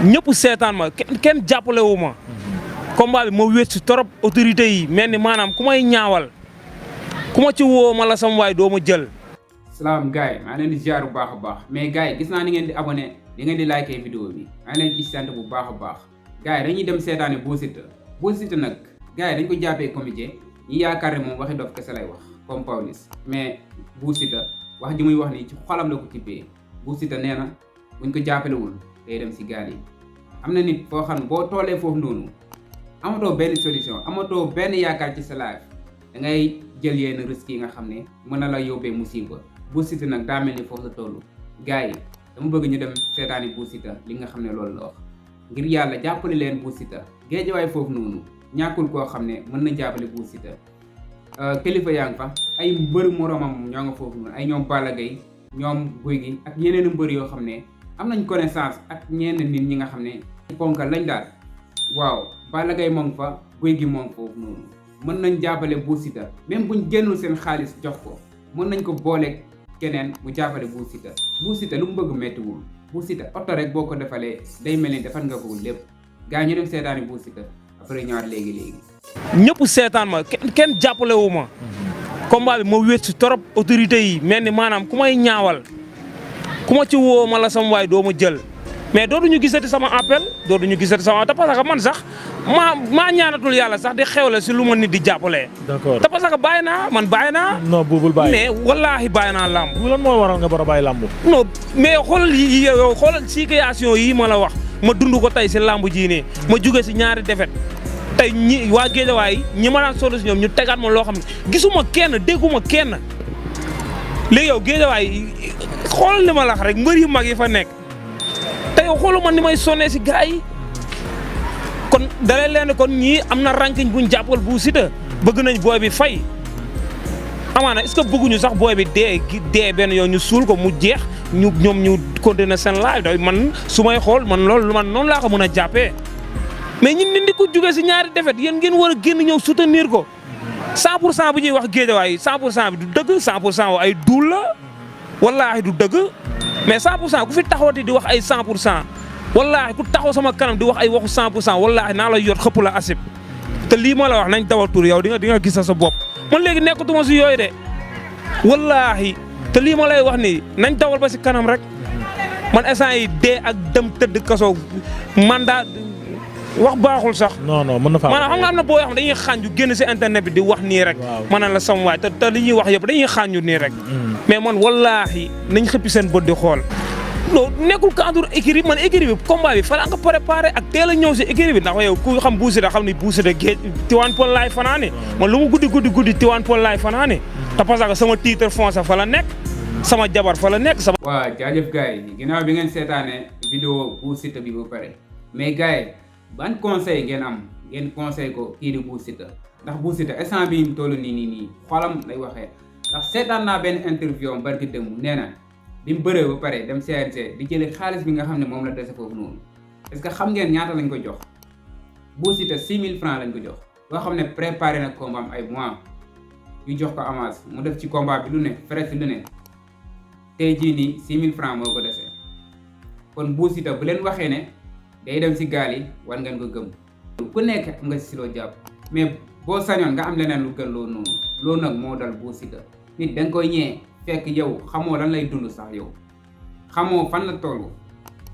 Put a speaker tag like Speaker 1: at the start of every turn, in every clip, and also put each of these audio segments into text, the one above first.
Speaker 1: ñëpp seetaan ma kenn jàppale wu ma. combat bi ma wét si trop autorité yi mel ni maanaam ku may ñaawal ku ma ci woo ma la sam waay doo ma jël.
Speaker 2: salaam gars yi maa leen di ziar bu baax a baax mais gars yi gis naa ni ngeen di abonné di ngeen di liké vidéo bi maa leen ci sant bu baax a baax gars yi dañuy dem seetaani Bou Siteu nag gars yi dañ ko jàppee comédien ñi yaakaar ne moom waxi dof kese lay wax comme Pawlish mais Bou Siteu wax ji muy wax nii ci xolam la ko tibbee Bou Siteu nee na buñ ko jàppalewul day dem si gaal yi. am na nit foo xam ne boo toolee foofu noonu amatoo benn solution amatoo benn yaakaar ci sa life da ngay jël yenn risques yi nga xam ne mën na la yóbbee musiba. Bou Siteu nag daa mel ni foofu la toll gars yi dama bëgg ñu dem seetaani Bou Siteu li nga xam ne loolu la wax ngir yàlla jàppale leen Bou Siteu géejawaay foofu noonu ñàkkul koo xam ne mën na jàppale Bou Siteu kilifa yaa ngi fa ay mbër moromam ñoo nga foofu noonu ay ñoom Balla Gaye ñoom Gouye Gui ak yeneen mbër yoo xam ne am nañ connaissance ak ñenn nit ñi nga xam ne ponkal lañ daal waaw Balla Gaye moo ngi fa Gouye Gui moo ngi foofu noonu mën nañ jàppale Bou Siteu même buñ génnul seen xaalis jox ko mën nañ ko booleeg keneen mu jàppale Bou Siteu lu mu bëgg méttiwul Bou Siteu oto rek boo ko defalee day mel ni defal nga ko lépp gars ñu dem seetaani Bou Siteu après ñëwaat léegi.
Speaker 1: ñëpp seetaan ma kenn jàppale wu ma. combat bi ma wét si trop autorité yi mel ni maanaam ku may ñaawal ku ma ci woo ma la sam waay doo ma jël mais dootuñu gisati sama appel dootuñu gisati sama te parce que man sax maa ñaanatul yàlla sax di xewle si lu ma nit di jàppalee.
Speaker 3: d'accord
Speaker 1: te parce que bàyyi naa man bàyyi naa.
Speaker 3: non buubul bàyyi
Speaker 1: mais wallaahi bàyyi naa làmb.
Speaker 3: bu lan moo waral nga war a bàyyi làmb.
Speaker 1: non mais xoolal yi yow xoolal situation yi ma la wax ma dund ko tey si làmb jii nii ma jóge si ñaari defet tey ñi waa Géejawaay ñi ma daan solo si ñoom ñu tegaat ma loo xam ne gisuma kenn dégguma kenn léegi yow Géejawaay xoolal li ma la wax rek mbër yu mag yi fa nekk te yow xoolal man ni may sonnee si gars yi kon dalee leen kon ñii am na ranking buñ jàppal Bou Siteu bëgg nañ booy bi fay amaana est-ce que bëgguñu sax booy bi dee benn yoon ñu suul ko mu jeex ñoom ñu continuer seen live day man su may xool man loolu man noonu laa ko mën a jàppee mais ñun nit di ko jógee si ñaari defet yéen ngeen war a génn ñëw soutenir ko 100% bu ñuy wax Géejawaay 100% bi du dëgg 100% ay duul la wallaahi du dëgg mais 100% ku fi taxawati di wax ay 100% wallaahi ku taxaw sama kanam di wax ay waxu 100% wallaahi naa la yot xëpp la asib te lii ma la wax nañ dawal tur yow di nga gis sa bopp man léegi nekkatuma si yooyu de wallaahi te lii ma lay wax nii nañ dawal ba si kanam rek man instant yi dee ak dem tëdd kaso mandat wax baaxul sax.
Speaker 3: non mën na faa
Speaker 1: maanaam xam nga am na boo yoo xam dañuy xànju génn si internet bi di wax nii rek. ma ne la sam waay te li ñuy wax yëpp dañuy xànju nii rek. mais man wallaahi nañ xëppi seen bët di xool. non nekkul cadre écurie man écurie bi combat bi fa la nga préparé ak teel a ñëw si écurie bi ndax yow ku xam Bou Siteu xam ni Bou Siteu géej Tivaouane Peulh laay fanaane man lu mu guddi Tivaouane Peulh laay fanaane te parce que sama titre foncier fa la nekk sama jabar fa la nekk sama.
Speaker 2: waaw jaajëf gars yi ginnaaw bi ngeen seetaanee vidéo Bou Siteu bi ba pare mais gars yi ban conseil ngeen conseil ko kii di Bou Siteu ndax Bou Siteu instant bi mu toll nii xolam lay waxee ndax seetaan naa benn interview am barki démb nee na bi mu bëree ba pare dem CNG di jëlee xaalis bi nga xam ne moom la dese foofu noonu est-ce que xam ngeen ñaata lañ ko jox Bou Siteu 6000 francs lañ ko jox loo xam ne préparé na combat am ay mois yu jox ko avance mu def ci combat bi lu ne frais lu ne tey jii nii 6000 francs moo ko dese kon Bou Siteu bu leen waxee ne day dem si gaal yi war ngeen ko gëm ku nekk am nga si loo jàpp mais boo sañoon nga am leneen lu gën loolu noonu loolu nag moo dal Bou Siteu nit da nga koy ñëwee fekk yow xamoo lan lay dund sax yow xamoo fan la toll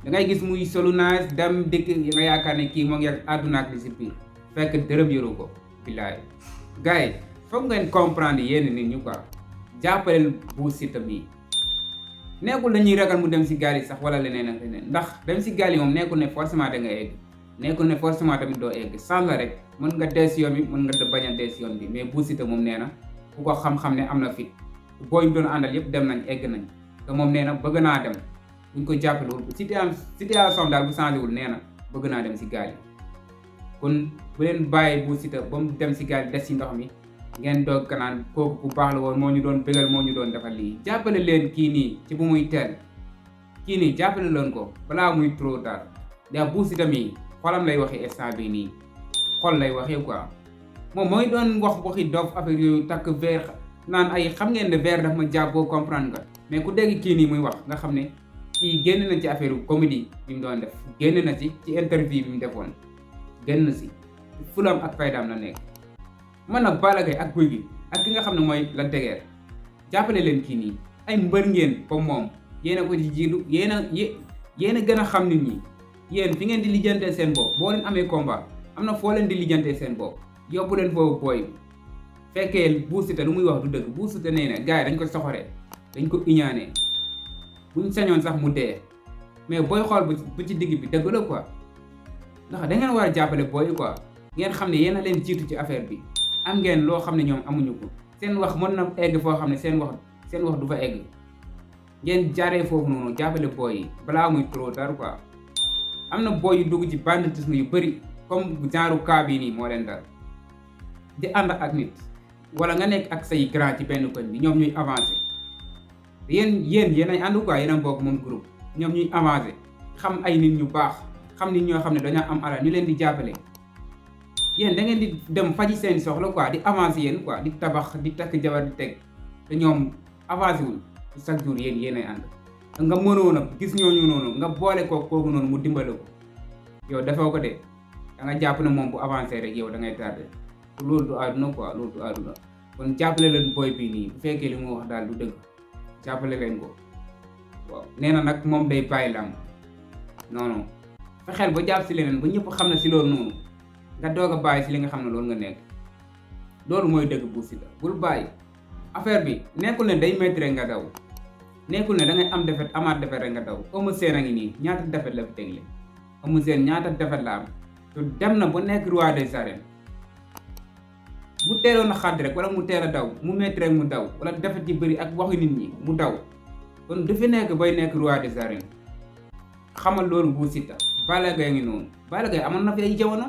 Speaker 2: da ngay gis muy solu naas dem dëkk nga yaakaar ne kii moo ngi àdduna ak li si biir fekk dërëm yoru ko billaay gars yi foog ngeen comprendre yenn nit ñu quoi jàppaleel Bou Siteu bii nekkul dañuy ragal mu dem si gaal yi sax wala leneen ak leneen ndax dem si gaal yi moom nekkul ne forcément da nga egg nekkul ne forcément tamit doo egg sans la rek mën nga dee si yoon bi mën nga bañ a dee si yoon bi mais Bou Siteu moom nee na ku ko xam-xam ne am na fit booy ñu doon àndal yëpp dem nañ egg nañ te moom nee na bëgg naa dem buñ ko jàppalewul situation daal bu changé wul nee na bëgg naa dem si gaal yi kon bu leen bàyyi Bou Siteu ba mu dem si gaal yi des si ndox mi ngeen doog kanaan kooku ku baax la woon moo ñu doon bégal moo ñu doon defal lii jàppale leen kii nii ci bu muy teel kii nii jàppale leen ko balaa muy trop tard ndax Bou Siteu mi xolam lay waxee instant bi nii xol lay waxee quoi moom mooy doon wax waxi dof affaire yooyu takk verre naan ay xam ngeen ne verre daf ma jàpp boo comprendre nga mais ku dégg kii nii muy wax nga xam ne kii génn na ci affaire comédie bi mu doon def génn na ci interview bi mu defoon génn na si fulam ak faydaam la nekk. man nag Balla Gaye ak Gouye Gui ak ki nga xam ne mooy Lac de Guiers jàppale leen kii nii ay mbër ngeen comme moom yéen a ko ci jiitu yéen a gën a xam nit ñi yéen fi ngeen di lijjantee seen bopp boo leen amee combat am na foo leen di lijjantee seen bopp yóbbu leen foofu booy fekkee Bou Siteu lu muy wax du dëgg Bou Siteu nee na gars yi dañ ko soxoree dañ ko iñaanee buñ sañoon sax mu dee mais booy xool bu ci digg bi dëgg la quoi ndax da ngeen war a jàppale booy quoi ngeen xam ne yéen a leen jiitu ci affaire bi am ngeen loo xam ne ñoom amuñu ko seen wax mën na egg foo xam ne seen wax du fa egg ngeen jaaree foofu noonu jàppale booy yi balaa muy trop tard quoi. am na booy yu dugg ci banditisme yu bëri comme genre cas bii nii moo leen dal di ànd ak nit wala nga nekk ak say grand ci benn koñ bi ñoom ñuy avancé yéen ay ànd quoi yéen a bokk moom groupe ñoom ñuy avancé xam ay nit ñu baax xam nit ñoo xam ne dañoo am alal ñu leen di jàppale yéen da ngeen di dem faji seen soxla quoi di avancé yéen quoi di tabax di takk jabar di teg te ñoom avancé wul chaque jour yéen ay ànd nga mënoon a gis ñooñu noonu nga boole kooku noonu mu dimbale ko yow defoo ko de da nga jàpp ne moom bu avancé rek yow da ngay tardé loolu du àdduna quoi loolu du àdduna kon jàppale leen booy bii nii bu fekkee li mu wax daal du dëgg jàppale leen ko waaw nee na nag moom day bàyyi làmb non fexeel ba jàpp si leneen ba ñëpp xam ne si loolu noonu nga doog a bàyyi si li nga xam ne loolu nga nekk loolu mooy dëgg Bou Siteu bul bàyyi affaire bi nekkul ne day métti rek nga daw nekkul ne da ngay am defet amaat defet rek nga daw Eumeu Sène a ngi nii ñaata defet la fi tegle Eumeu Sène ñaata defet la am te dem na ba nekk roi des arènes bu teeloon a xàdd rek wala mu teel a daw mu métti rek mu daw wala defet yi bëri ak waxu nit ñi mu daw kon du fi nekk bay nekk roi des arènes xamal loolu Bou Siteu Balla Gaye ngi noonu Balla Gaye amoon na fi ay jamono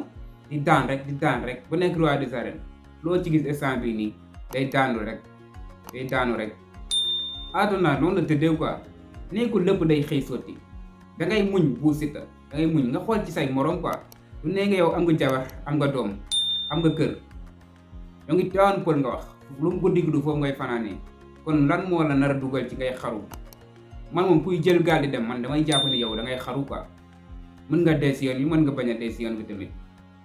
Speaker 2: di daan rek ba nekk roi des arènes loo ci gis instant bii nii day daanu rek àdduna noonu la tëddee quoi nekkul lépp day xëy sotti da ngay muñ Bou Siteu da ngay muñ nga xool ci say morom quoi du nee nga yow am nga jabar am nga doom am nga kër ñoo ngi teewoon pël nga wax lu mu guddi du foofu ngay fanaanee kon lan moo la nar a dugal ci ngay xaru man moom kuy jël gaal di dem man damay jàpp ne yow da ngay xaru quoi mën nga dee si yoon bi mën nga bañ a dee si yoon bi tamit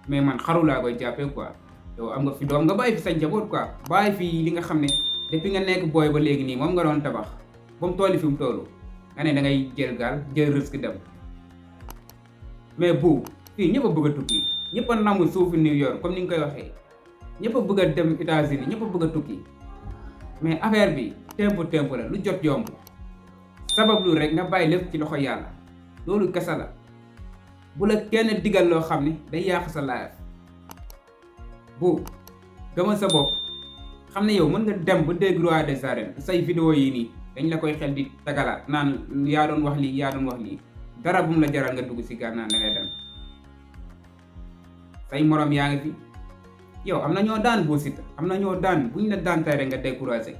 Speaker 2: mais man xaru laa koy jàppee quoi yow am nga fi doom nga bàyyi fi sa njaboot quoi bàyyi fi li nga xam ne depuis nga nekk booy ba léegi nii moom nga doon tabax ba mu tolli fi mu tollu nga ne da ngay jël gaal jël risque dem mais bu fii ñëpp a bëgg a tukki ñëpp a namu suufu New York comme ni nga koy waxee ñëpp a bëgg a dem États-Unis ñëpp a bëgg a tukki mais affaire bi tempo la lu jot yomb sabab lu rek nga bàyyi lépp ci loxo yàlla loolu kese la bu la kenn digal loo xam ne day yàq sa life bu gëmal sa bopp xam ne yow mën nga dem ba dégg roi des arènes say vidéo yi nii dañ la koy xel di tagalaat naan yaa doon wax lii dara bu mu la jaral nga dugg si gaal naan da ngay dem say morom yaa ngi fi yow am na ñoo daan Bou Siteu am na ñoo daan buñ la daan tey rek nga découragé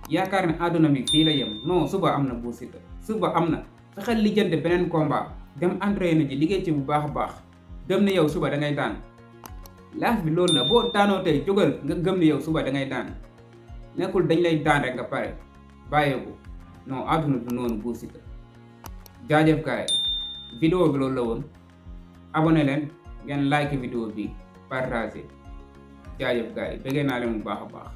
Speaker 2: yaakaar ne àdduna bi fii la yem non suba am na Bou Siteu suba am na fexeel lijjante beneen combat dem entraîné ji liggéey ci bu baax a baax gëm ne yow suba da ngay daan laaf bi loolu la boo daanoo tey jógal nga gëm ne yow suba da ngay daan nekkul dañ lay daan rek nga pare bàyyeeku non àdduna du noonu Bou Siteu jaajëf gaay vidéo bi loolu la woon abonné leen ngeen like vidéo bi partagé jaajëf gaay bëggee naa leen bu baax a baax